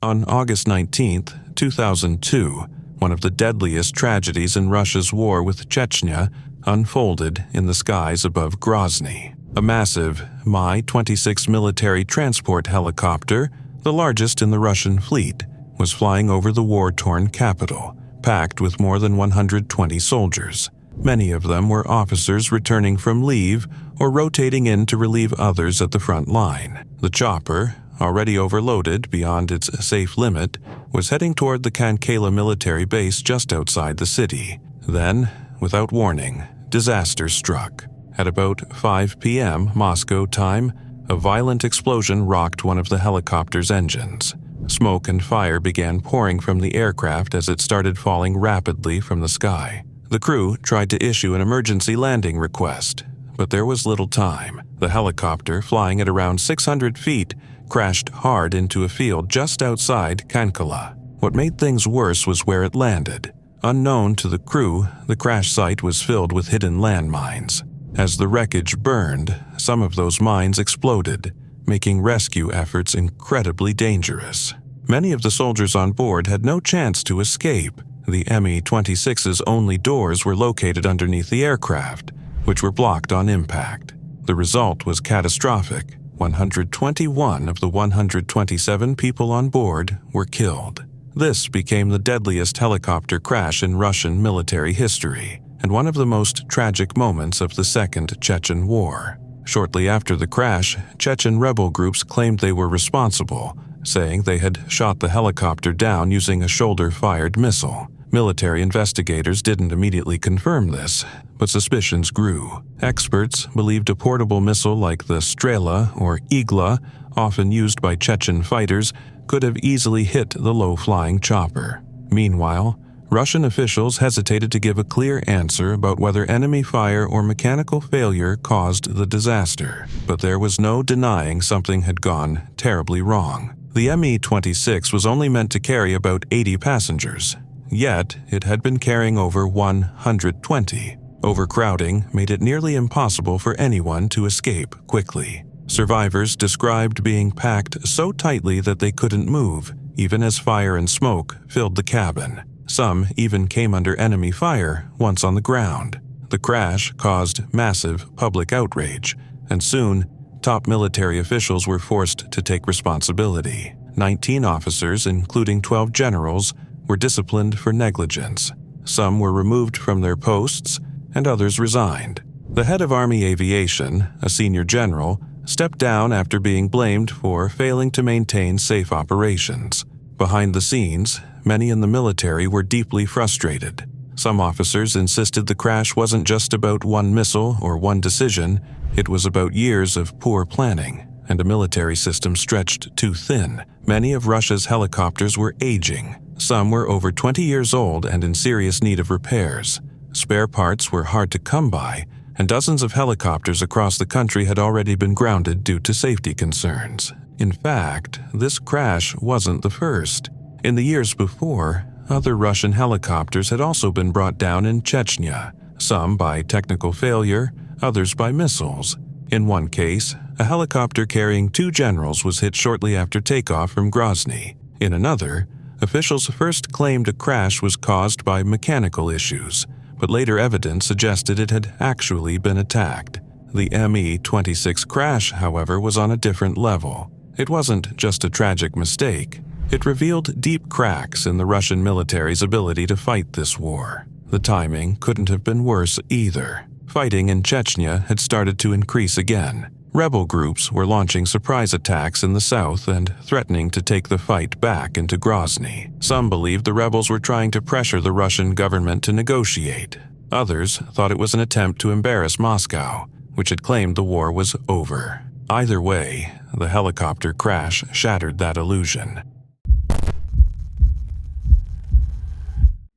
[SPEAKER 1] On August 19, 2002, one of the deadliest tragedies in Russia's war with Chechnya unfolded in the skies above Grozny. A massive Mi-26 military transport helicopter, the largest in the Russian fleet, was flying over the war-torn capital, packed with more than 120 soldiers. Many of them were officers returning from leave or rotating in to relieve others at the front line. The chopper, already overloaded beyond its safe limit, was heading toward the Kankela military base just outside the city. Then, without warning, disaster struck. At about 5 p.m. Moscow time, a violent explosion rocked one of the helicopter's engines. Smoke and fire began pouring from the aircraft as it started falling rapidly from the sky. The crew tried to issue an emergency landing request, but there was little time. The helicopter, flying at around 600 feet, crashed hard into a field just outside Kankela. What made things worse was where it landed. Unknown to the crew, the crash site was filled with hidden landmines. As the wreckage burned, some of those mines exploded, making rescue efforts incredibly dangerous. Many of the soldiers on board had no chance to escape. The Mi-26's only doors were located underneath the aircraft, which were blocked on impact. The result was catastrophic. 121 of the 127 people on board were killed. This became the deadliest helicopter crash in Russian military history, and one of the most tragic moments of the Second Chechen War. Shortly after the crash, Chechen rebel groups claimed they were responsible, saying they had shot the helicopter down using a shoulder-fired missile. Military investigators didn't immediately confirm this, but suspicions grew. Experts believed a portable missile like the Strela or Igla, often used by Chechen fighters, could have easily hit the low-flying chopper. Meanwhile, Russian officials hesitated to give a clear answer about whether enemy fire or mechanical failure caused the disaster, but there was no denying something had gone terribly wrong. The Mi-26 was only meant to carry about 80 passengers, yet it had been carrying over 120. Overcrowding made it nearly impossible for anyone to escape quickly. Survivors described being packed so tightly that they couldn't move, even as fire and smoke filled the cabin. Some even came under enemy fire once on the ground. The crash caused massive public outrage, and soon, top military officials were forced to take responsibility. 19 officers, including 12 generals, were disciplined for negligence. Some were removed from their posts, and others resigned. The head of Army Aviation, a senior general, stepped down after being blamed for failing to maintain safe operations. Behind the scenes, many in the military were deeply frustrated. Some officers insisted the crash wasn't just about one missile or one decision, it was about years of poor planning and a military system stretched too thin. Many of Russia's helicopters were aging. Some were over 20 years old and in serious need of repairs. Spare parts were hard to come by, and dozens of helicopters across the country had already been grounded due to safety concerns. In fact, this crash wasn't the first. In the years before, other Russian helicopters had also been brought down in Chechnya, some by technical failure, others by missiles. In one case, a helicopter carrying 2 generals was hit shortly after takeoff from Grozny. In another, officials first claimed a crash was caused by mechanical issues, but later evidence suggested it had actually been attacked. The Mi-26 crash, however, was on a different level. It wasn't just a tragic mistake. It revealed deep cracks in the Russian military's ability to fight this war. The timing couldn't have been worse either. Fighting in Chechnya had started to increase again. Rebel groups were launching surprise attacks in the south and threatening to take the fight back into Grozny. Some believed the rebels were trying to pressure the Russian government to negotiate. Others thought it was an attempt to embarrass Moscow, which had claimed the war was over. Either way, the helicopter crash shattered that illusion.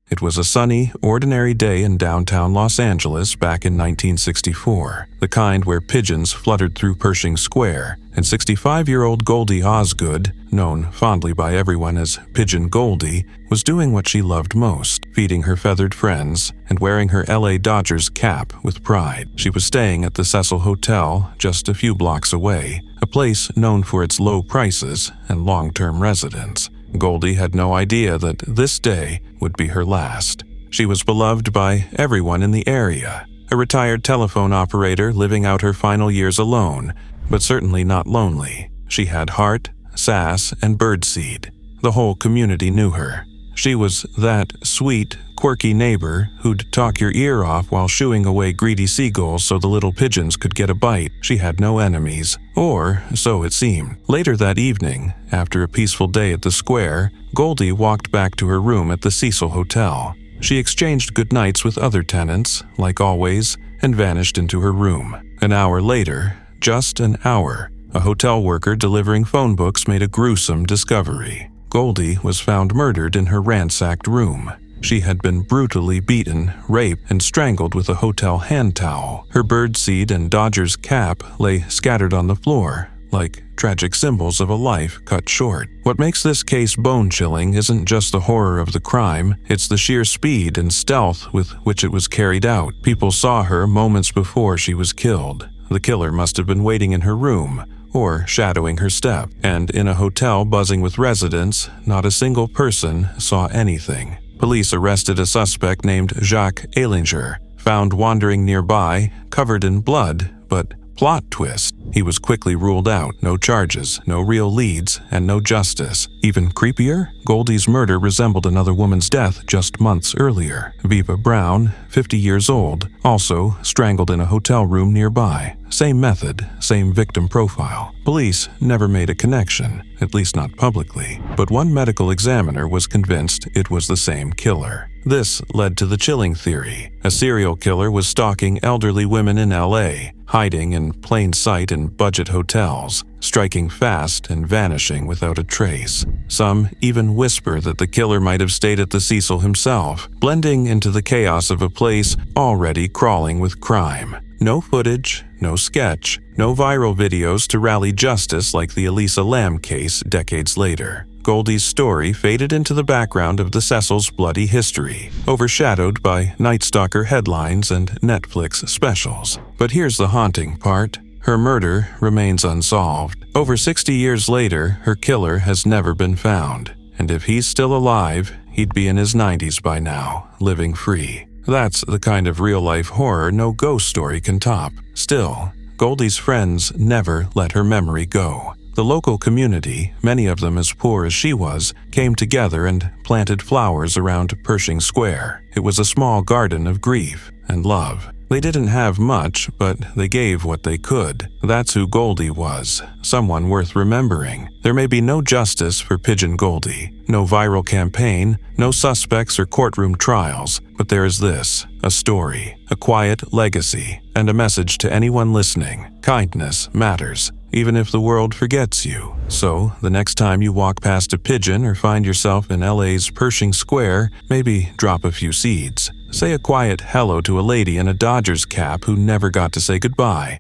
[SPEAKER 1] It was a sunny, ordinary day in downtown Los Angeles back in 1964, the kind where pigeons fluttered through Pershing Square, and 65-year-old Goldie Osgood, known fondly by everyone as Pigeon Goldie, was doing what she loved most, feeding her feathered friends and wearing her LA Dodgers cap with pride. She was staying at the Cecil Hotel just a few blocks away, a place known for its low prices and long-term residents. Goldie had no idea that this day would be her last. She was beloved by everyone in the area, a retired telephone operator living out her final years alone, but certainly not lonely. She had heart, sass, and birdseed. The whole community knew her. She was that sweet, quirky neighbor who'd talk your ear off while shooing away greedy seagulls so the little pigeons could get a bite. She had no enemies, or so it seemed. Later that evening, after a peaceful day at the square, Goldie walked back to her room at the Cecil Hotel. She exchanged goodnights with other tenants, like always, and vanished into her room. An hour later, just an hour, a hotel worker delivering phone books made a gruesome discovery. Goldie was found murdered in her ransacked room. She had been brutally beaten, raped, and strangled with a hotel hand towel. Her birdseed and Dodgers cap lay scattered on the floor, like tragic symbols of a life cut short. What makes this case bone-chilling isn't just the horror of the crime, it's the sheer speed and stealth with which it was carried out. People saw her moments before she was killed. The killer must have been waiting in her room, or shadowing her step, and in a hotel buzzing with residents, not a single person saw anything. Police arrested a suspect named Jacques Eilinger, found wandering nearby, covered in blood, but plot twist, he was quickly ruled out. No charges, no real leads, and no justice. Even creepier, Goldie's murder resembled another woman's death just months earlier. Viva Brown, 50 years old, also strangled in a hotel room nearby. Same method, same victim profile. Police never made a connection, at least not publicly, but one medical examiner was convinced it was the same killer. This led to the chilling theory. A serial killer was stalking elderly women in LA, hiding in plain sight in budget hotels, striking fast and vanishing without a trace. Some even whisper that the killer might have stayed at the Cecil himself, blending into the chaos of a place already crawling with crime. No footage, no sketch, no viral videos to rally justice like the Elisa Lam case decades later. Goldie's story faded into the background of the Cecil's bloody history, overshadowed by Night Stalker headlines and Netflix specials. But here's the haunting part. Her murder remains unsolved. Over 60 years later, her killer has never been found. And if he's still alive, he'd be in his 90s by now, living free. That's the kind of real-life horror no ghost story can top. Still, Goldie's friends never let her memory go. The local community, many of them as poor as she was, came together and planted flowers around Pershing Square. It was a small garden of grief and love. They didn't have much, but they gave what they could. That's who Goldie was, someone worth remembering. There may be no justice for Pigeon Goldie, no viral campaign, no suspects or courtroom trials, but there is this, a story, a quiet legacy, and a message to anyone listening. Kindness matters, even if the world forgets you. So, the next time you walk past a pigeon or find yourself in LA's Pershing Square, maybe drop a few seeds. Say a quiet hello to a lady in a Dodgers cap who never got to say goodbye.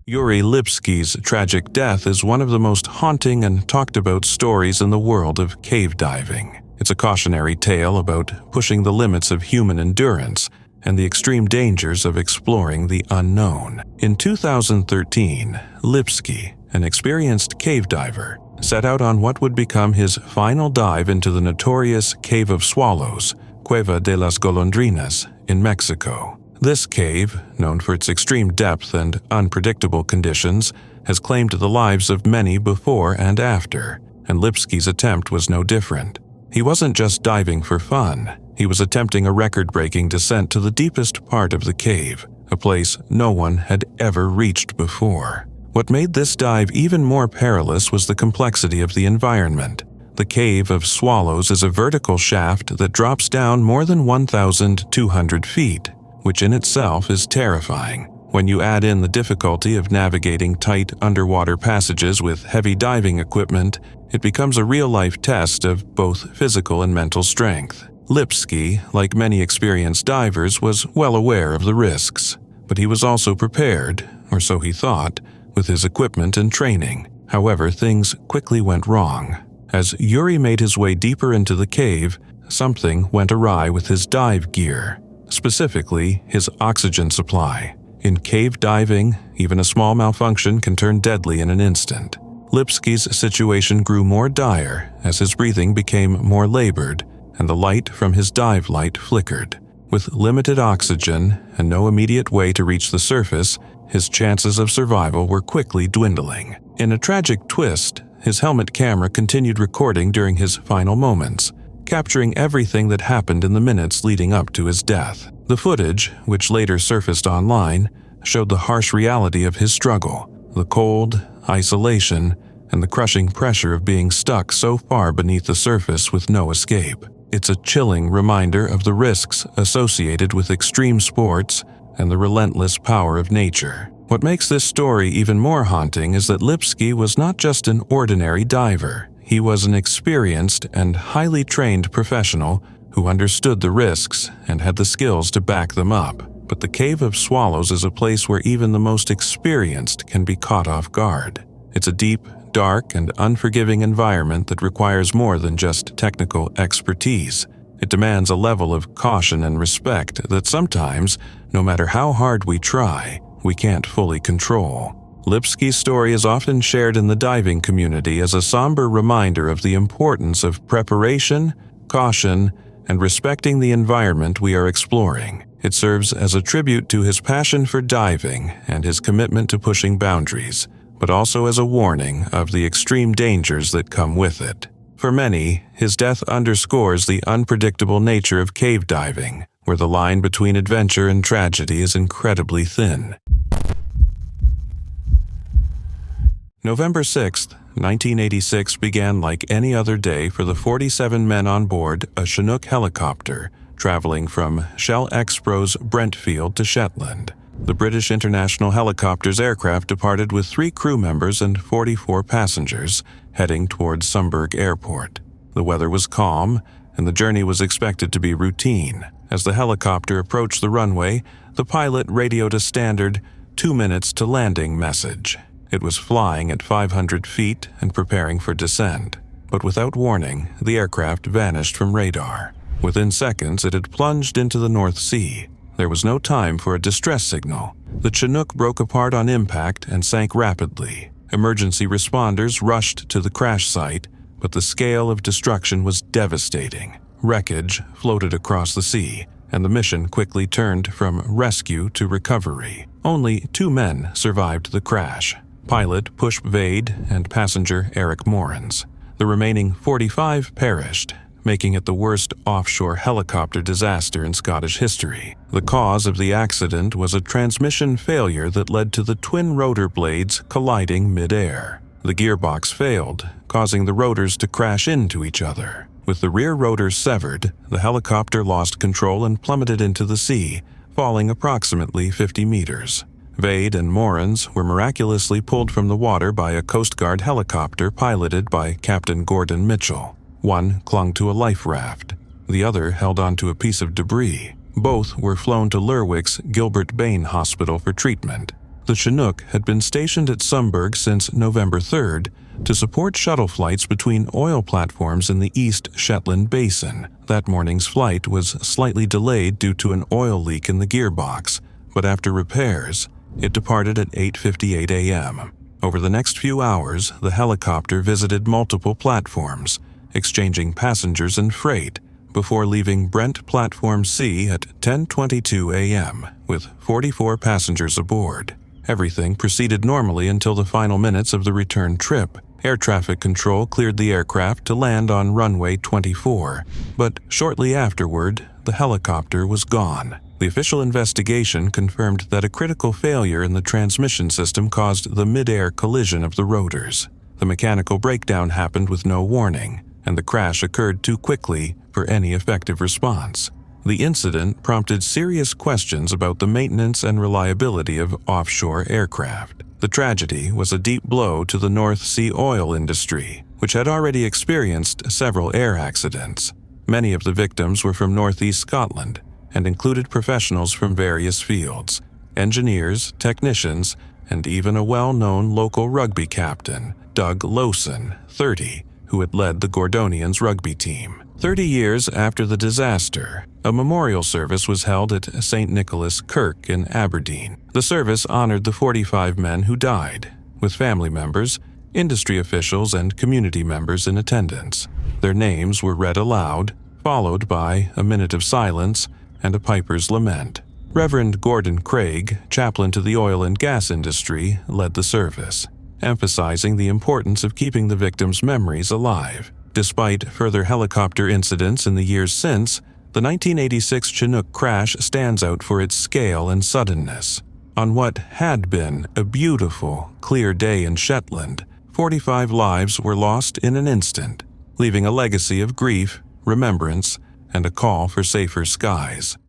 [SPEAKER 1] Yuri Lipsky's tragic death is one of the most haunting and talked about stories in the world of cave diving. It's a cautionary tale about pushing the limits of human endurance and the extreme dangers of exploring the unknown. In 2013, Lipsky, an experienced cave diver, set out on what would become his final dive into the notorious Cave of Swallows, Cueva de las Golondrinas, in Mexico. This cave, known for its extreme depth and unpredictable conditions, has claimed the lives of many before and after, and Lipsky's attempt was no different. He wasn't just diving for fun. He was attempting a record-breaking descent to the deepest part of the cave, a place no one had ever reached before. What made this dive even more perilous was the complexity of the environment. The Cave of Swallows is a vertical shaft that drops down more than 1,200 feet, which in itself is terrifying. When you add in the difficulty of navigating tight underwater passages with heavy diving equipment, it becomes a real-life test of both physical and mental strength. Lipsky, like many experienced divers, was well aware of the risks, but he was also prepared, or so he thought, with his equipment and training. However, things quickly went wrong. As Yuri made his way deeper into the cave, something went awry with his dive gear, specifically his oxygen supply. In cave diving, even a small malfunction can turn deadly in an instant. Lipsky's situation grew more dire as his breathing became more labored and the light from his dive light flickered. With limited oxygen and no immediate way to reach the surface, his chances of survival were quickly dwindling. In a tragic twist, his helmet camera continued recording during his final moments, capturing everything that happened in the minutes leading up to his death. The footage, which later surfaced online, showed the harsh reality of his struggle, the cold, isolation, and the crushing pressure of being stuck so far beneath the surface with no escape. It's a chilling reminder of the risks associated with extreme sports and the relentless power of nature. What makes this story even more haunting is that Lipsky was not just an ordinary diver. He was an experienced and highly trained professional who understood the risks and had the skills to back them up. But the Cave of Swallows is a place where even the most experienced can be caught off guard. It's a deep, dark, and unforgiving environment that requires more than just technical expertise. It demands a level of caution and respect that sometimes, no matter how hard we try, we can't fully control. Lipsky's story is often shared in the diving community as a somber reminder of the importance of preparation, caution, and respecting the environment we are exploring. It serves as a tribute to his passion for diving and his commitment to pushing boundaries, but also as a warning of the extreme dangers that come with it. For many, his death underscores the unpredictable nature of cave diving, where the line between adventure and tragedy is incredibly thin. November 6, 1986 began like any other day for the 47 men on board a Chinook helicopter traveling from Shell Expro's Brentfield to Shetland. The British International Helicopters aircraft departed with 3 crew members and 44 passengers, heading towards Sumburgh Airport. The weather was calm, and the journey was expected to be routine. As the helicopter approached the runway, the pilot radioed a standard 2 minutes to landing message. It was flying at 500 feet and preparing for descent. But without warning, the aircraft vanished from radar. Within seconds, it had plunged into the North Sea. There was no time for a distress signal. The Chinook broke apart on impact and sank rapidly. Emergency responders rushed to the crash site, but the scale of destruction was devastating. Wreckage floated across the sea, and the mission quickly turned from rescue to recovery. Only 2 men survived the crash: pilot Pushp Vade and passenger Eric Morans. The remaining 45 perished, making it the worst offshore helicopter disaster in Scottish history. The cause of the accident was a transmission failure that led to the twin rotor blades colliding mid-air. The gearbox failed, causing the rotors to crash into each other. With the rear rotors severed, the helicopter lost control and plummeted into the sea, falling approximately 50 meters. Vade and Morans were miraculously pulled from the water by a Coast Guard helicopter piloted by Captain Gordon Mitchell. One clung to a life raft. The other held onto a piece of debris. Both were flown to Lerwick's Gilbert Bain Hospital for treatment. The Chinook had been stationed at Sumburgh since November 3rd to support shuttle flights between oil platforms in the East Shetland Basin. That morning's flight was slightly delayed due to an oil leak in the gearbox, but after repairs, it departed at 8:58 a.m. Over the next few hours, the helicopter visited multiple platforms, exchanging passengers and freight, before leaving Brent Platform C at 10:22 a.m., with 44 passengers aboard. Everything proceeded normally until the final minutes of the return trip. Air traffic control cleared the aircraft to land on runway 24, but shortly afterward, the helicopter was gone. The official investigation confirmed that a critical failure in the transmission system caused the mid-air collision of the rotors. The mechanical breakdown happened with no warning, and the crash occurred too quickly for any effective response. The incident prompted serious questions about the maintenance and reliability of offshore aircraft. The tragedy was a deep blow to the North Sea oil industry, which had already experienced several air accidents. Many of the victims were from northeast Scotland and included professionals from various fields, engineers, technicians, and even a well-known local rugby captain, Doug Lowson, 30, who had led the Gordonians rugby team. 30 years after the disaster, a memorial service was held at St. Nicholas Kirk in Aberdeen. The service honored the 45 men who died, with family members, industry officials, and community members in attendance. Their names were read aloud, followed by a minute of silence and a piper's lament. Reverend Gordon Craig, chaplain to the oil and gas industry, led the service, emphasizing the importance of keeping the victims' memories alive. Despite further helicopter incidents in the years since, the 1986 Chinook crash stands out for its scale and suddenness. On what had been a beautiful, clear day in Shetland, 45 lives were lost in an instant, leaving a legacy of grief, remembrance, and a call for safer skies.